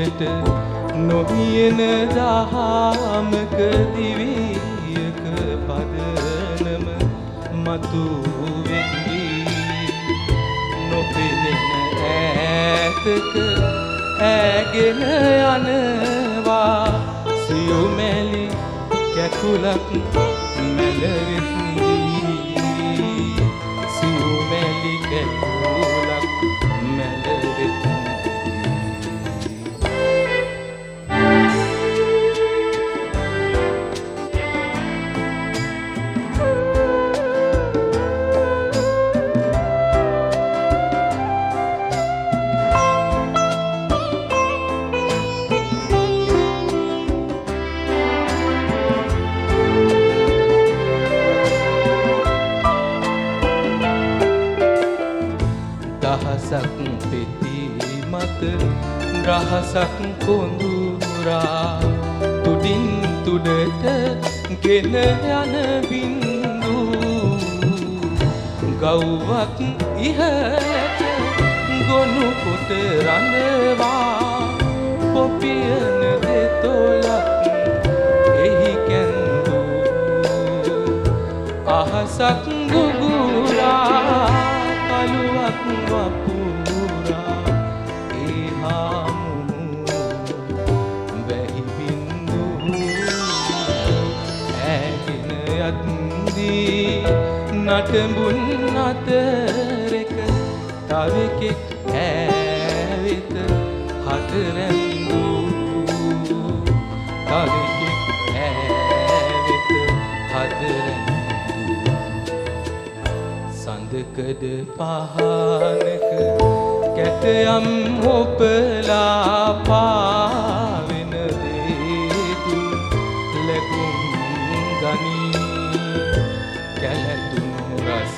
යුගයට නොහියන දහමක දිවියක පදනම මතු වෙද්දී නොපෙනෙන ඈතක ඇගෙන යනවා සියුමැලි කැකුලක් මැලවෙද්දී සියුමැලි කැකුලක් මැලවෙද්දී රහසක් කොඳුරා තුඩින් තුඩට ගෙන යන බින්දු ගව්වක් ඉහළට ගොනු කොට රඳවා පොපියන දෙතොලක් එහි කැඳු අහසක් ගුගුරා කළුවක් වපුරා නටඹුන් අතරෙක තවෙකෙක් ඇවිත හතරැන්දු තවෙකෙක් ඇවිත හතරැන්දු සඳකඩ පහනක කැටයම් හොපලා පාවෙන දේතු ලැබුම් ගනී කැලතුණු රස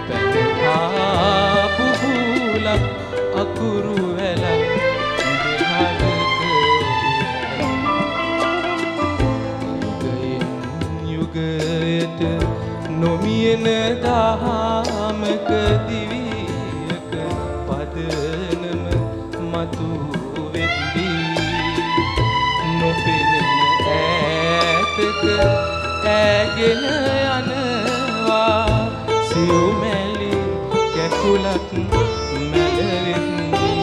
පැනහා අකුරු වැලක් දෙහඩක යුගයෙන් යුගයට නොමියෙන දහමක දිවියක පදනම මතු වෙද්දී නොපෙනෙන ඈතක ඇගෙන යනවා සියුමැලි කැකුලක් මැලවෙද්දී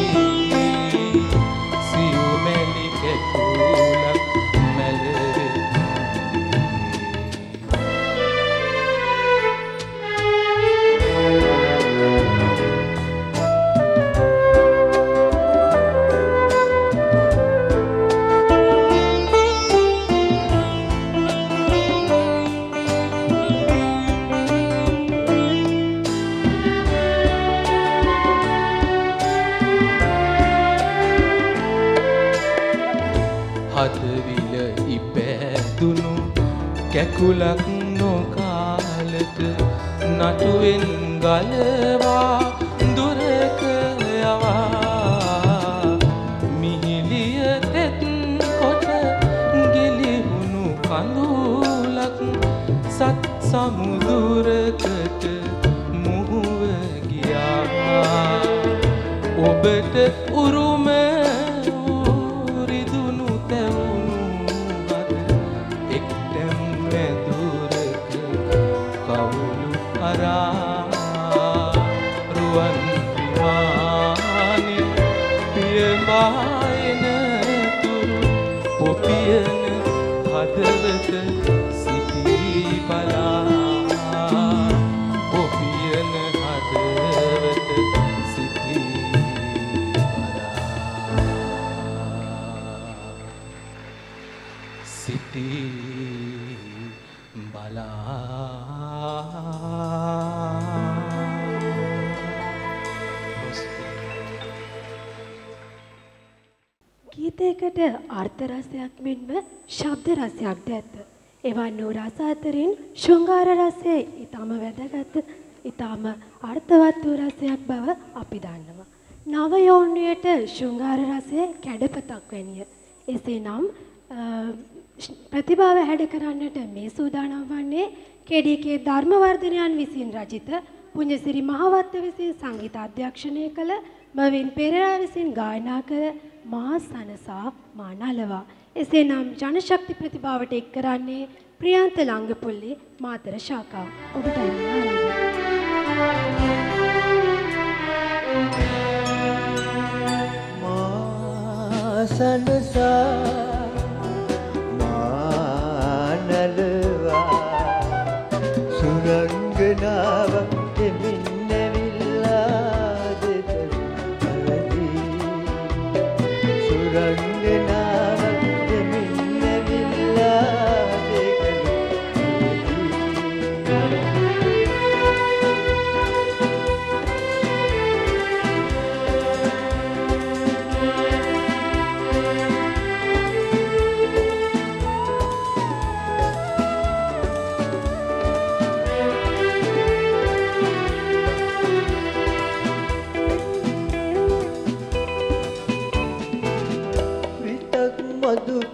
සියුමැලි කැකුලක් මැලවෙද්දී හදවිල ඉපැදුණු කැකුලක් නොකාලට නටුවෙන් ගලවා දුරක යවා මිහිලිය තෙත් කොට ගිලිහුණු කඳුලක් සත් සමුදුරකට මුහුව ගියා ඔබට උරුම රුවන් විමානෙ පියමායන තුරු පොපියන හදවත සිටී බලා පොපියන හදවත සිටී බලා සිටී බලා ගීතයකට අර්ථ රසයක් මෙන්ම ශබ්ද රසයක්ද ඇත. එවන් වූ රස අතරින් ශෘංගාර රසය ඊටම වැදගත්, ඊටම අර්ථවත් වූ රසයක් බව අපි දන්නවා. නව යෞවනයට ශෘංගාර රසය කැඩපතක් වැනිය. එසේනම් ප්‍රතිභාව හැඩ කරන්නට මේ සූදානම් වන්නේ KDK ධර්මවර්ධනයන් විසින් රචිත පුඤ්ඤසිරි මහවත්ත විසින් සංගීත අධ්‍යක්ෂණය කළ මවින් පෙරේරා විසින් ගායනා කර මා සනසා මා නලවා. එසේනම් ජනශක්ති ප්‍රතිභාවට එක් කරන්නේ ප්‍රියන්ත ලංගපොල්ලේ මාතර ශාඛාව. ඔබට මා සනසා මා නලවා සුරංගනාව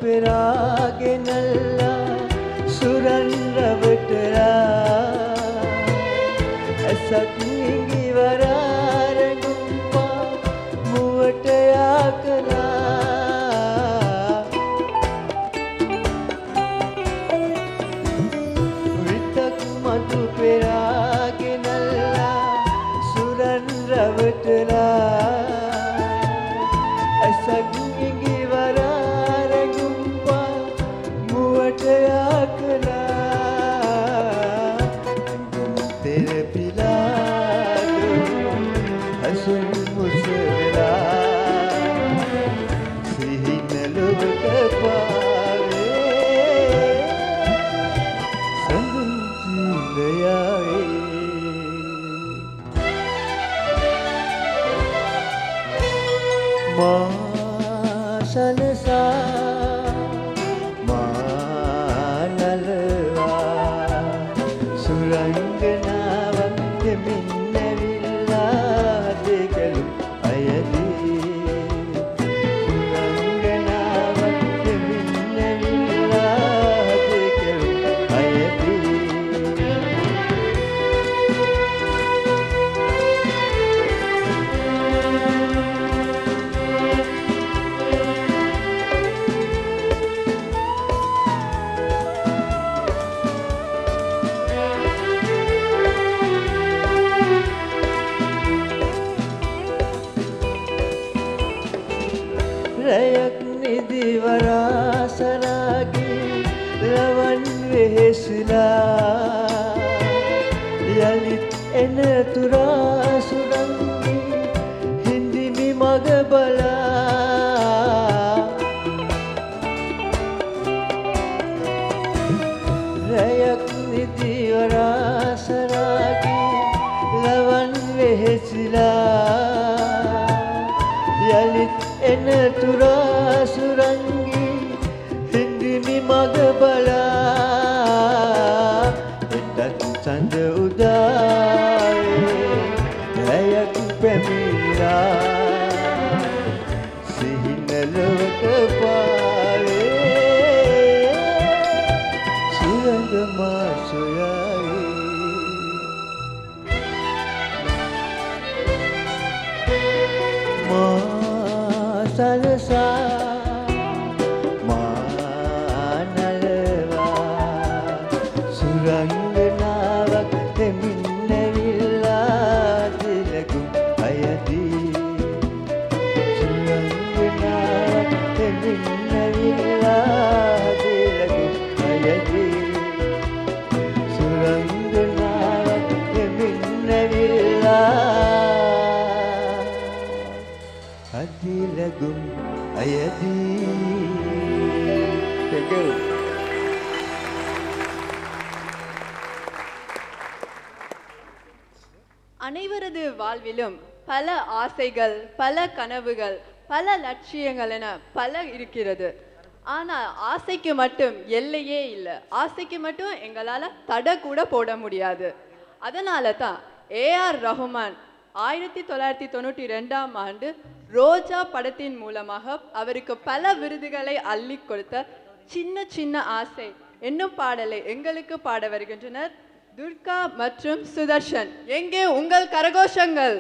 පෙරාගෙනල්ලා සුරන් රවටලා ඇසක් නිගිවරාරගුම්පා මුවට යා කළා විතක් මధు පෙරාගෙනල්ලා සුරන් රවටලා ඇසක් அனைவரது வாழ்விலும் பல ஆசைகள், பல கனவுகள், பல லட்சியங்கள் என பல இருக்கிறது. ஆனால் ஆசைக்கு மட்டும் எல்லையே இல்லை. ஆசைக்கு மட்டும் எங்களால் தடை கூட போட முடியாது. அதனால தான் ஏஆர் ரஹ்மான் 1992ஆம் ஆண்டு ரோஜா படத்தின் மூலமாக அவருக்கு பல விருதுகளை அள்ளி கொடுத்த சின்ன சின்ன ஆசை என்னும் பாடலை எங்களுக்கு பாட வருகின்றனர் துர்கா மற்றும் சுதர்ஷன். எங்கே உங்கள் கரகோஷங்கள்?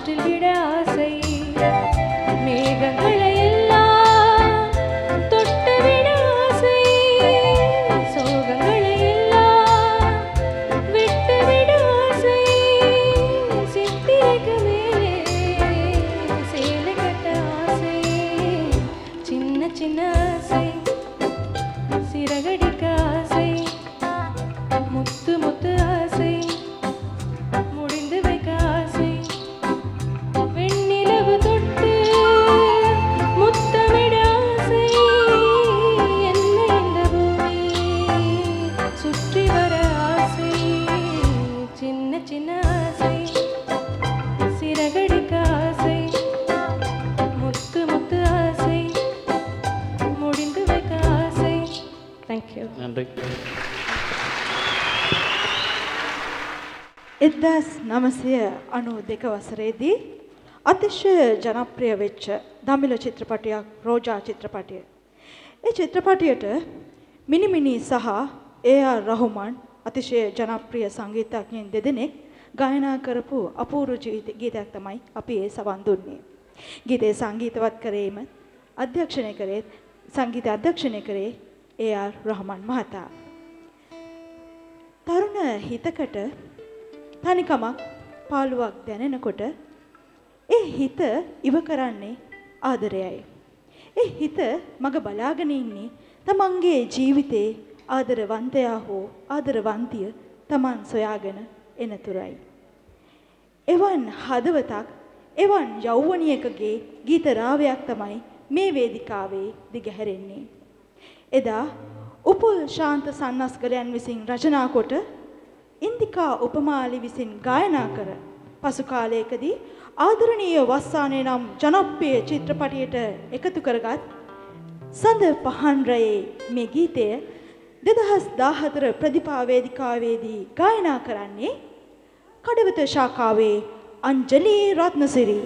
காற்றில் விட ஆசை மேகங்களை எல்லாம் தொட்டு விட ஆசை சோகங்களை எல்லாம் விட்டு விட ஆசை சித்திரைக்கு மேலே சேலை கட்ட ஆசை சின்ன சின்ன ஆசை சிறகடிக்க ஆசை முத்து முத்து ஆசை முடிந்து வைக்க ஆசை வெண்ணிலவு தொட்டு முத்தமிட ஆசை என்ன இந்த பூமி சுற்றி வர ஆசை சின்ன சின்ன ஆசை சிறகடிக்க ஆசை முத்து முத்து ஆசை முடிந்து வைக்க ஆசை. தேங்க்யூ. நன்றி. 1992 වසරේදී අතිශය ජනප්‍රිය වෙච්ච දමිළ චිත්‍රපටයක් රෝජා චිත්‍රපටය. ඒ චිත්‍රපටයට මිනිමිනි සහ ඒ.ආර්. රහුමන් අතිශය ජනප්‍රිය සංගීතඥයින් දෙදෙනෙක් ගායනා කරපු අපූර්ව ගීතයක් තමයි අපි ඒ සවන් දුන්නේ. ගීතේ සංගීතවත් කරේම සංගීත අධ්‍යක්ෂණය කරේ ඒ.ආර්. රහුමන් මහතා. තරුණ හිතකට තනිකමක් පාළුවක් දැනෙනකොට ඒ හිත ඉව කරන්නේ ආදරයයි. ඒ හිත මග බලාගෙන ඉන්නේ තමන්ගේ ජීවිතේ ආදරවන්තයා හෝ ආදරවන්තිය තමන් සොයාගෙන එනතුරයි. එවන් හදවතක් එවන් යෞවනියකගේ ගීත රාවයක් තමයි මේ වේදිකාවේ දිගහැරෙන්නේ. එදා උපුල් ශාන්ත සන්නස්ගලයන් විසින් රචනා කොට ඉන්දිකා උපමාලි විසින් ගායනා කර පසු කාලයකදී ආදරණීය වස්සානේ නම් ජනප්‍රිය චිත්‍රපටයට එකතු කරගත් සඳ පහන් රයේ මේ ගීතය 2014 ප්‍රතිපා වේදිකාවේදී ගායනා කරන්නේ කඩවත ශාඛාවේ අංජලි රත්නසිරි.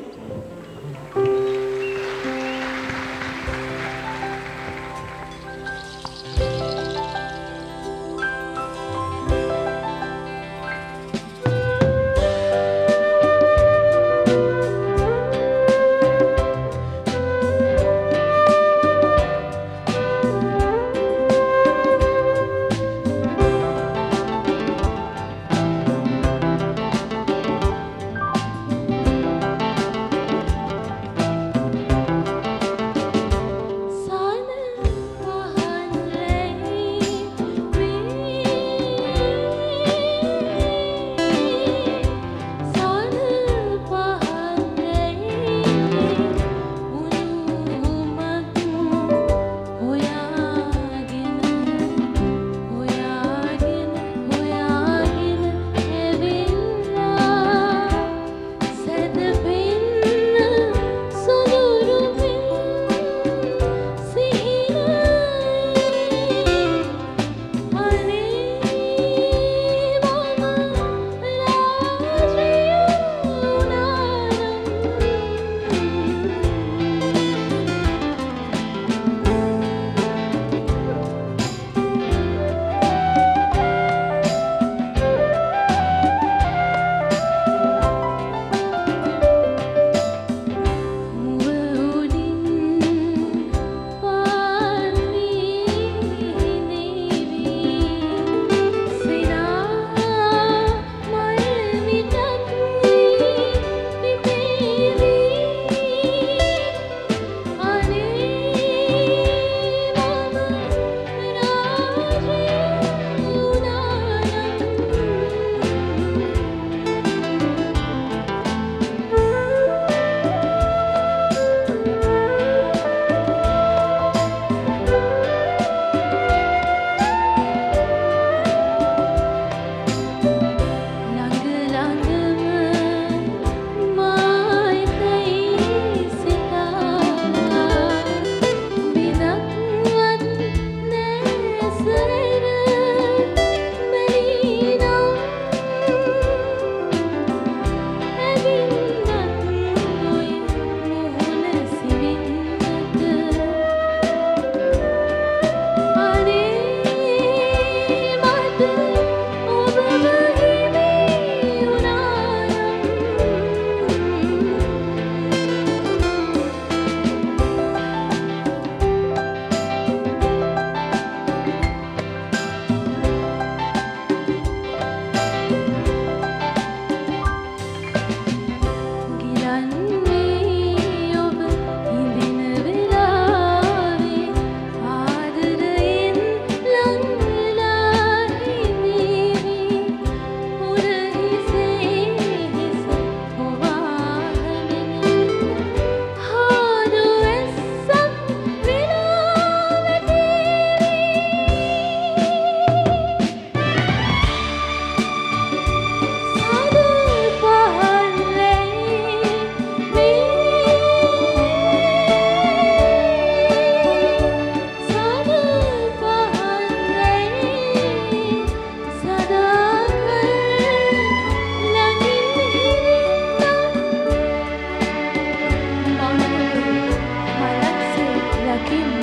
දුකින්